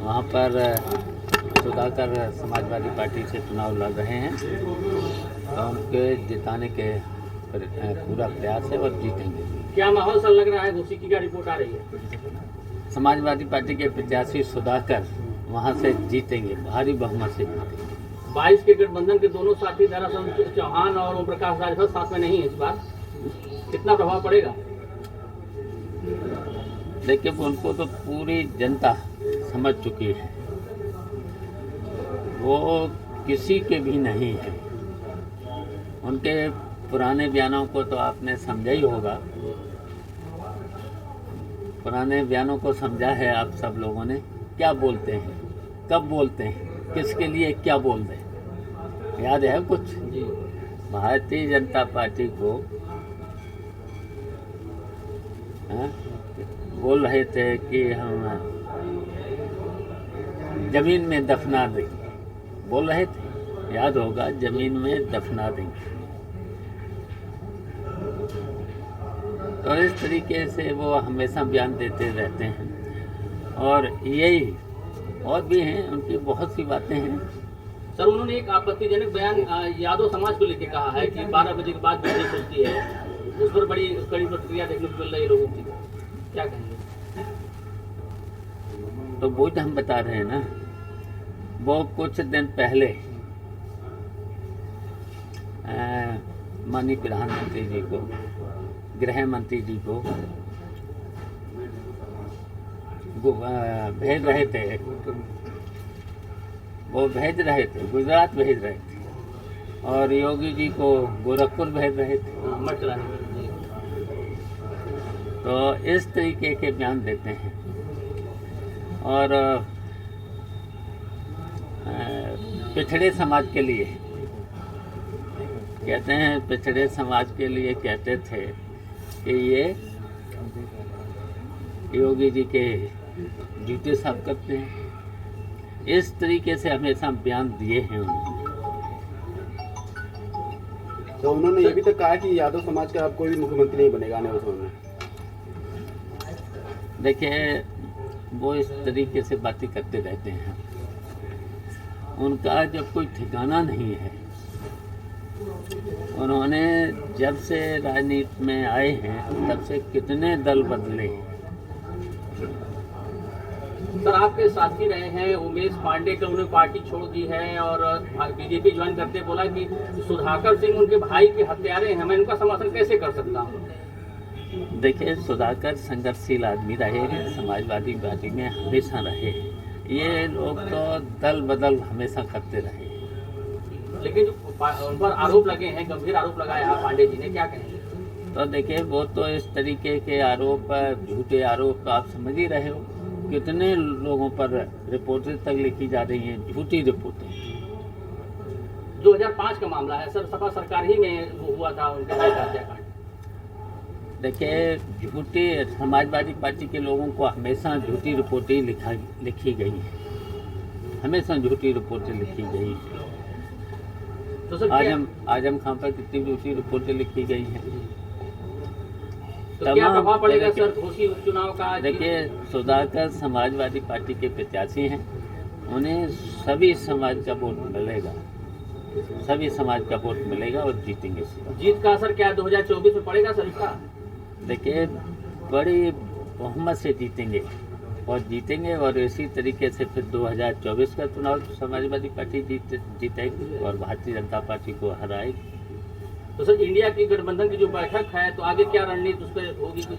वहाँ पर सुधाकर समाजवादी पार्टी से चुनाव लड़ रहे हैं, तो उनके जिताने के पूरा प्रयास है और जीतेंगे। क्या माहौल सर लग रहा है? घोषी का रिपोर्ट आ रही है। समाजवादी पार्टी के प्रत्याशी सुधाकर वहाँ से जीतेंगे, भारी बहुमत से जीतेंगे। 22 के गठबंधन के दोनों साथी दरअसल चौहान और ओम प्रकाश राजभर साथ में नहीं है इस बार, कितना प्रभाव पड़ेगा? देखिए, उनको तो पूरी जनता समझ चुकी है, वो किसी के भी नहीं है। उनके पुराने बयानों को तो आपने समझा ही होगा, पुराने बयानों को समझा है आप सब लोगों ने। क्या बोलते हैं, कब बोलते हैं, किसके लिए क्या बोलते हैं, याद है कुछ? भारतीय जनता पार्टी को बोल रहे थे कि हम जमीन में दफना देंगे, बोल रहे थे, याद होगा, जमीन में दफना देंगे। तो इस तरीके से वो हमेशा बयान देते रहते हैं, और यही और भी हैं, उनकी बहुत सी बातें हैं। सर, उन्होंने एक आपत्तिजनक बयान यादव समाज को लेकर कहा है कि 12 बजे के बाद बिजली चलती है, उस पर बड़ी कड़ी प्रतिक्रिया देखने को मिल रही है लोगों की, क्या कहेंगे? तो वो तो हम बता रहे हैं ना, वो कुछ दिन पहले माननीय प्रधानमंत्री जी को, गृह मंत्री जी को भेज रहे थे, वो भेज रहे थे, गुजरात भेज रहे थे, और योगी जी को गोरखपुर भेज रहे थे। तो इस तरीके के बयान देते हैं, और पिछड़े समाज के लिए कहते हैं, पिछड़े समाज के लिए कहते थे कि ये योगी जी के जूते साफ करते हैं। इस तरीके से हमेशा बयान दिए हैं उन्होंने। तो उन्होंने ये भी तो कहा कि यादव समाज का अब कोई भी मुख्यमंत्री नहीं बनेगा आने वाले समय में। देखिए, वो इस तरीके से बातें करते रहते हैं, उनका जब कोई ठिकाना नहीं है। उन्होंने जब से राजनीति में आए हैं तब से कितने दल बदले। सर, आपके साथी रहे हैं उमेश पांडे का, उन्होंने पार्टी छोड़ दी है और बीजेपी ज्वाइन करते बोला कि सुधाकर सिंह उनके भाई के हत्यारे हैं, मैं इनका समर्थन कैसे कर सकता हूँ? देखिए, सुधाकर संघर्षशील आदमी रहे हैं, समाजवादी पार्टी में हमेशा रहे। ये लोग तो दल बदल हमेशा करते रहे, लेकिन जो उन पर आरोप लगे हैं, गंभीर आरोप लगाया है पांडे जी ने, क्या कहेंगे? तो देखिए, वो तो इस तरीके के आरोप, झूठे आरोप, तो आप समझ ही रहे हो, कितने लोगों पर रिपोर्टें तक लिखी जा रही हैं, झूठी रिपोर्टें। 2005 का मामला है सर, सपा सरकार ही में वो हुआ था उनके भाई का हत्याकांड। देखिए, झूठी समाजवादी पार्टी के लोगों को हमेशा झूठी रिपोर्टें लिखी गई हैं, हमेशा झूठी रिपोर्टें लिखी गई हैं। तो सर, आजम खान पर कितनी झूठी रिपोर्टें लिखी गई हैं। तो क्या प्रभाव पड़ेगा सर घोषी उपचुनाव का? देखिए, सुधाकर समाजवादी पार्टी के प्रत्याशी हैं, उन्हें सभी समाज का वोट मिलेगा, सभी समाज का वोट मिलेगा और जीतेंगे। जीत का असर क्या 2024 में पड़ेगा सर इसका? देखिए, बड़ी बहुमत से जीतेंगे और इसी तरीके से फिर 2024 का चुनाव समाजवादी पार्टी जीतेगी और भारतीय जनता पार्टी को हराएगी। तो सर, इंडिया की गठबंधन की जो बैठक है, तो आगे क्या रणनीति उस पर होगी कुछ?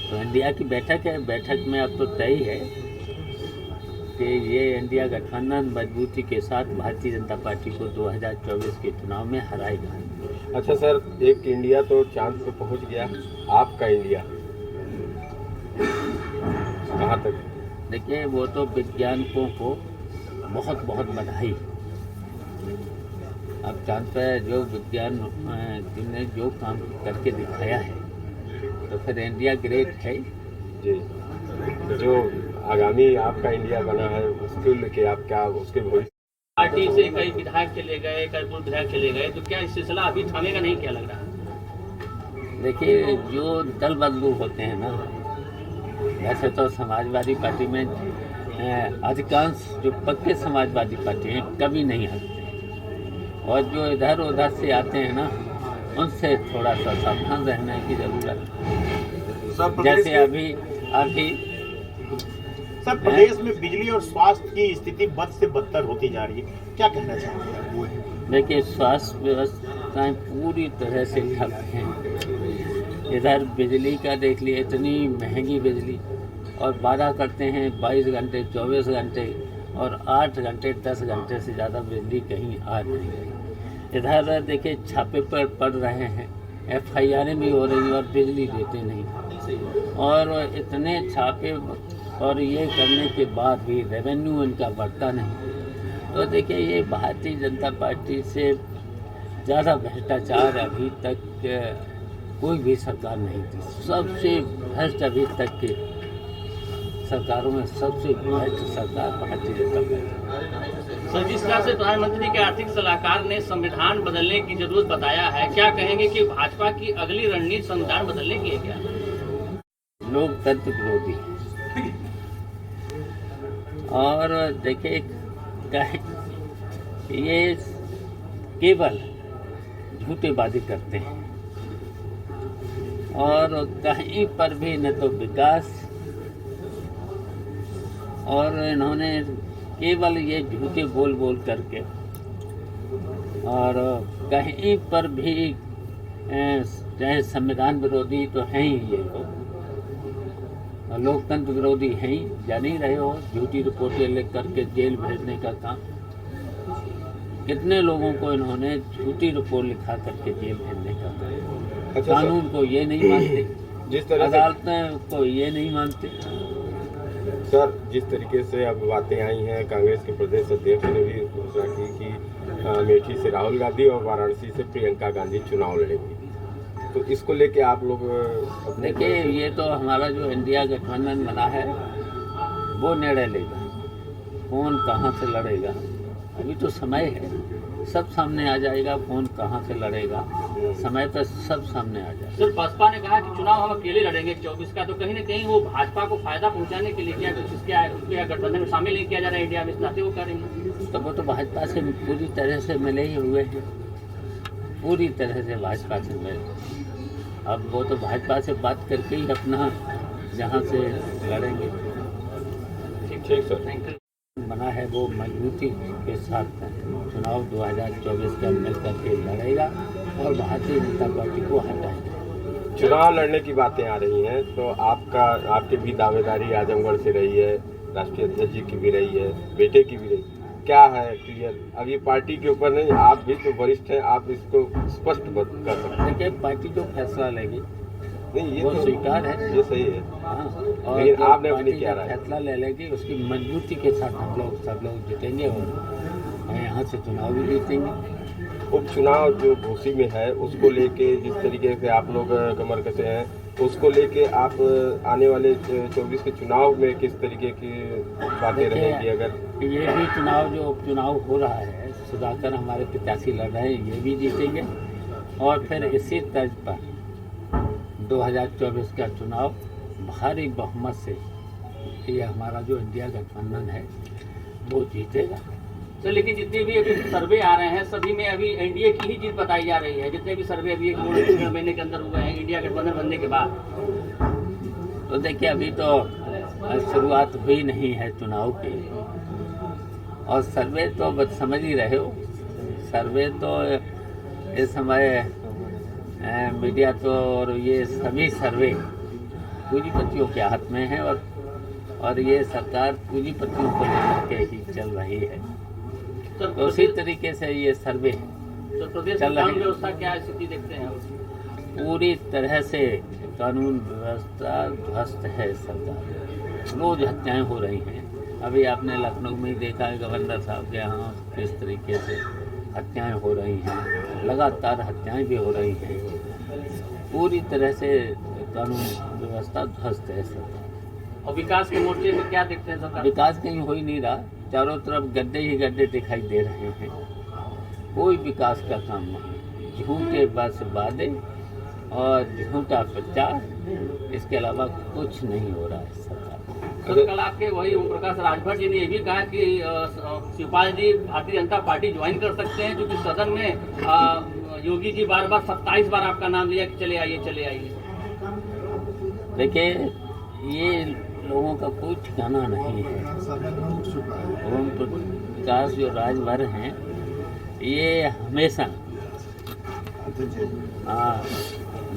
तो इंडिया की बैठक है, बैठक में अब तो तय है कि ये इंडिया गठबंधन मजबूती के साथ भारतीय जनता पार्टी को 2024 के चुनाव में हराएगा। अच्छा सर, एक इंडिया तो चांद पे पहुंच गया, आपका इंडिया कहाँ तक? देखिए, वो तो वैज्ञानिकों को बहुत बहुत बधाई। अब चांद पर जो विज्ञान ने जो काम करके दिखाया है, तो फिर इंडिया ग्रेट है जी। जो आगामी आपका इंडिया बना है, उसके लेके आप क्या, उसके भविष्य? पार्टी से कई विधायक चले गए, कई पूर्व विधायक चले गए, तो क्या इस सिलसिला अभी थमेगा नहीं, क्या लग रहा है? देखिए, जो दल बदलू होते हैं ना, वैसे तो समाजवादी पार्टी में अधिकांश जो पक्के समाजवादी पार्टी हैं कभी नहीं हटते हैं। और जो इधर उधर से आते हैं ना, उनसे थोड़ा सा सावधान रहने की ज़रूरत है। जैसे अभी सर, प्रदेश में बिजली और स्वास्थ्य की स्थिति बद से बदतर होती जा रही है, क्या कहना चाहेंगे आप? देखिए, स्वास्थ्य व्यवस्थाएं पूरी तरह से ठप हैं। इधर बिजली का देख लिए, इतनी महंगी बिजली, और वादा करते हैं 22 घंटे 24 घंटे, और 8 घंटे 10 घंटे से ज़्यादा बिजली कहीं आ नहीं रही। इधर देखिए छापे पर पड़ रहे हैं, FIR भी हो रही है और बिजली देते नहीं। और इतने छापे और ये करने के बाद भी रेवेन्यू इनका बढ़ता नहीं। तो देखिए, ये भारतीय जनता पार्टी से ज़्यादा भ्रष्टाचार अभी तक कोई भी सरकार नहीं थी। सबसे भ्रष्ट अभी तक की सरकारों में सबसे भ्रष्ट सरकार भारतीय जनता पार्टी। सर, जिस तरह से प्रधानमंत्री के आर्थिक सलाहकार ने संविधान बदलने की जरूरत बताया है, क्या कहेंगे कि भाजपा की अगली रणनीति संविधान बदलने की है क्या? लोकतंत्र विरोधी और देखिए, ये केवल झूठे वादे करते हैं और कहीं पर भी न तो विकास, और इन्होंने केवल ये झूठे बोल बोल करके, और कहीं पर भी चाहे संविधान विरोधी तो हैं ही ये लोग, लोकतंत्र विरोधी हैं ही, जान ही रहे हो। झूठी रिपोर्टें लिख करके जेल भेजने का काम, कितने लोगों को इन्होंने झूठी रिपोर्ट लिखा करके जेल भेजने का काम। अच्छा, कानून को ये नहीं मानते, जिस तरह से अदालतें को ये नहीं मानते। सर, जिस तरीके से अब बातें आई हैं, कांग्रेस के प्रदेश अध्यक्ष ने भी घोषणा की कि अमेठी से राहुल गांधी और वाराणसी से प्रियंका गांधी चुनाव लड़ेंगी, तो इसको लेके आप लोग अपने देखिए, ये तो हमारा जो इंडिया गठबंधन बना है वो निर्णय लेगा कौन कहाँ से लड़ेगा। अभी तो समय है, सब सामने आ जाएगा, कौन कहाँ से लड़ेगा, समय पर सब सामने आ जाएगा। सर, बसपा ने कहा कि चुनाव हम अकेले लड़ेंगे 24 का, तो कहीं ना कहीं वो भाजपा को फायदा पहुंचाने के लिए क्या उसके गठबंधन में शामिल नहीं किया जा रहा है इंडिया में, चाहते वो करेंगे? तो वो तो भाजपा से पूरी तरह से मिले ही हुए हैं, पूरी तरह से भाजपा से मिले। अब वो तो भाजपा से बात करके ही अपना जहाँ से लड़ेंगे। ठीक सर, थैंक यू। बना है वो मजबूती के साथ चुनाव 2024 का मिल करके लड़ेगा और भारतीय जनता पार्टी को हटाएंगे। चुनाव लड़ने की बातें आ रही हैं, तो आपकी भी दावेदारी आजमगढ़ से रही है, राष्ट्रीय अध्यक्ष जी की भी रही है, बेटे की भी रही, क्या है क्लियर? अब ये पार्टी के ऊपर नहीं, आप भी तो वरिष्ठ हैं, आप इसको स्पष्ट कर सकते हैं। देखिए, पार्टी जो फैसला लेगी नहीं, ये वो तो स्वीकार है, ये सही है। हाँ, और लेकिन जो आपने अपनी पार्टी क्या जो राय? फैसला ले लेगी उसकी मजबूती के साथ हम लोग सब लोग जीतेंगे और यहाँ से चुनाव भी जीतेंगे। उपचुनाव जो घोसी में है, उसको लेके जिस तरीके से आप लोग कमर कसे हैं, उसको लेके आप आने वाले 24 के चुनाव में किस तरीके की बातें रहेंगी? अगर ये भी चुनाव जो उपचुनाव हो रहा है, सुधाकर हमारे प्रत्याशी लड़ रहे हैं, ये भी जीतेंगे और फिर इसी तर्ज पर 2024 का चुनाव भारी बहुमत से ये हमारा जो इंडिया गठबंधन है वो जीतेगा। सर, लेकिन जितने भी अभी सर्वे आ रहे हैं सभी में अभी एनडीए की ही जीत बताई जा रही है। जितने भी सर्वे अभी 1 महीने के अंदर हुए हैं इंडिया गठबंधन बनने के बाद, तो देखिए, अभी तो शुरुआत हुई नहीं है चुनाव की, और सर्वे तो बस समझ ही रहे हो, सर्वे तो इस समय मीडिया तो और ये सभी सर्वे पूंजीपतियों के हाथ में है, और ये सरकार पूंजीपतियों को लेकर के ही चल रही है। सर, तो उसी तरीके से ये सर्वे तो प्रदेश चल में रही कानून है। व्यवस्था क्या स्थिति देखते हैं? पूरी तरह से कानून व्यवस्था ध्वस्त है। सरकार रोज हत्याएं हो रही हैं। अभी आपने लखनऊ में ही देखा है, गवर्नर साहब के यहाँ किस तरीके से हत्याएं हो रही हैं, लगातार हत्याएं भी हो रही हैं। पूरी तरह से कानून व्यवस्था ध्वस्त है सरकार। और विकास के मोर्चे में क्या देखते हैं सरकार? विकास कहीं हो ही नहीं रहा, चारों तरफ गड्ढे ही गड्ढे दिखाई दे रहे हैं, कोई विकास का काम नहीं। झूठे बस वादे और झूठा प्रचार, इसके अलावा कुछ नहीं हो रहा है सरकार। सर कल आपके वही ओम प्रकाश राजभर जी ने ये भी कहा कि शिवपाल जी भारतीय जनता पार्टी ज्वाइन कर सकते हैं, क्योंकि सदन में योगी जी बार बार 27 बार आपका नाम लिया कि चले आइए चले आइए। देखिए, ये लोगों का कोई ठिकाना नहीं है। ओम प्रकाश जो राजभर हैं, ये हमेशा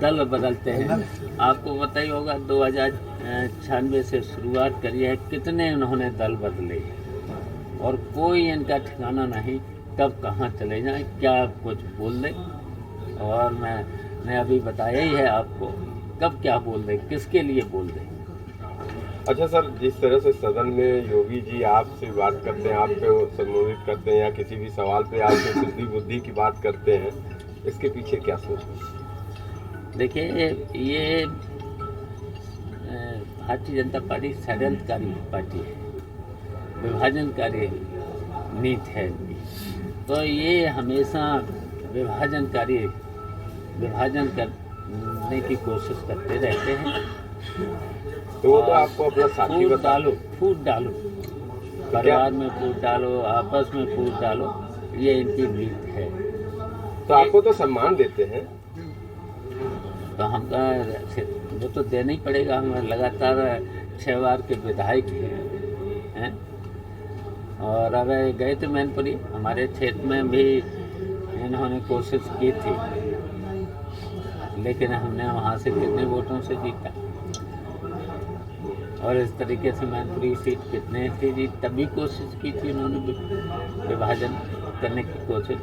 दल बदलते हैं। आपको पता ही होगा 2096 से शुरुआत करी है, कितने उन्होंने दल बदले और कोई इनका ठिकाना नहीं कब कहाँ चले जाएं, क्या कुछ बोल दें। और मैंने अभी बताया ही है आपको, कब क्या बोल दें, किसके लिए बोल दें। अच्छा सर, जिस तरह से सदन में योगी जी आपसे बात करते हैं, आपको संबोधित करते हैं या किसी भी सवाल पे आपके सिद्धि बुद्धि की बात करते हैं, इसके पीछे क्या सोच है? देखिए, ये भारतीय जनता पार्टी षड्यंत्रकारी पार्टी है, विभाजनकारी नीति है इनकी। तो ये हमेशा विभाजन करने की कोशिश करते रहते हैं। तो वो तो आपको अपना साथी बता फूट डालो, परिवार में फूट डालो, आपस में फूट डालो, ये इनकी नीति है। तो आपको तो सम्मान देते हैं, तो हम वो तो देना ही पड़ेगा। हम लगातार 6 बार के विधायक हैं और अब गए थे मैनपुरी, हमारे क्षेत्र में भी इन्होंने कोशिश की थी, लेकिन हमने वहाँ से कितने वोटों से जीता। और इस तरीके से मैनपुरी सीट कितने से जीत, तभी कोशिश की थी उन्होंने विभाजन करने की कोशिश।